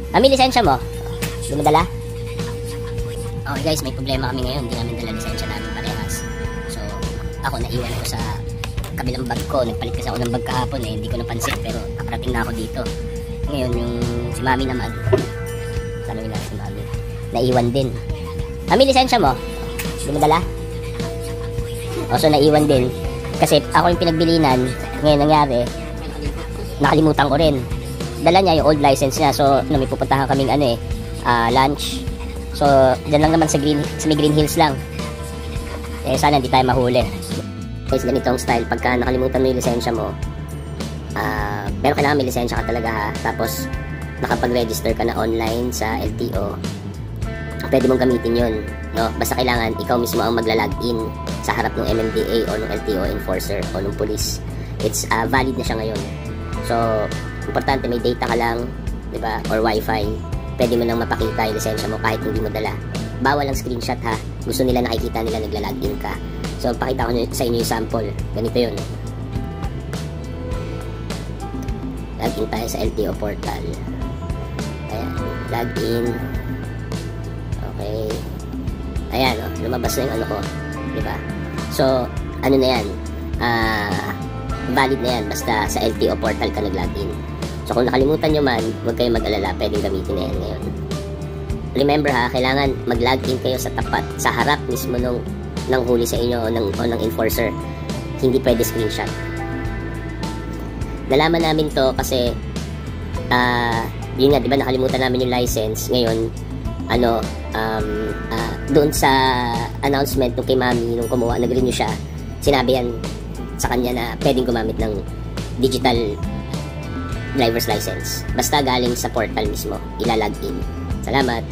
Mami, lisensya mo? Hindi mo dala? Okay guys, may problema kami ngayon. Hindi namin dala lisensya namin parehas. So, ako naiwan ko sa kabilang bag ko. Nagpalit kasi ako ng bag kahapon eh. Hindi ko napansin pero nakarating na ako dito. Ngayon yung si Mami naman. Tanungin natin si Mami. Naiwan din. Mami, lisensya mo? Hindi mo dala? O, so naiwan din. Kasi ako yung pinagbilinan. Ngayon nangyari, nakalimutan ko rin. Dala niya yung old license niya. So, may pupuntahan kaming lunch. So, dyan lang naman sa may Green Hills lang. Eh, sana hindi tayo mahuli. Guys, ganitong style. Pagka nakalimutan mo yung lisensya mo, pero kailangan may lisensya ka talaga ha. Tapos, nakapag-register ka na online sa LTO. Pwede mong gamitin yun. No? Basta kailangan ikaw mismo ang magla-login sa harap ng MMDA o ng LTO enforcer o ng police. It's valid na siya ngayon. So, importante may data ka lang, 'di ba? Or wifi. Pwede mo nang mapakita yung lisensya mo kahit hindi mo dala. Bawal ang screenshot ha. Gusto nila nakikita nila nagla-login ka. So, pakita ko sa inyo yung sample. Ganito 'yun. Login tayo sa LTO portal. Ayan, login. Okay. Ayan, oh, lumabas na yung ano ko. 'Di ba? So, ano na 'yan? Valid na 'yan basta sa LTO portal ka nag-login. So kung nakalimutan nyo man, huwag kayong mag-alala, pwedeng gamitin na yan ngayon. Remember ha, kailangan mag-login kayo sa tapat, sa harap mismo ng huli sa inyo o ng enforcer. Hindi pwede screenshot. Nalaman namin to kasi yun nga, di ba nakalimutan namin yung license. Ngayon, doon sa announcement nung kay Mami, nung kumuha, nag-renew siya, sinabi yan sa kanya na pwedeng gumamit ng digital driver's license. Basta galing sa portal mismo, ilalagin. Salamat!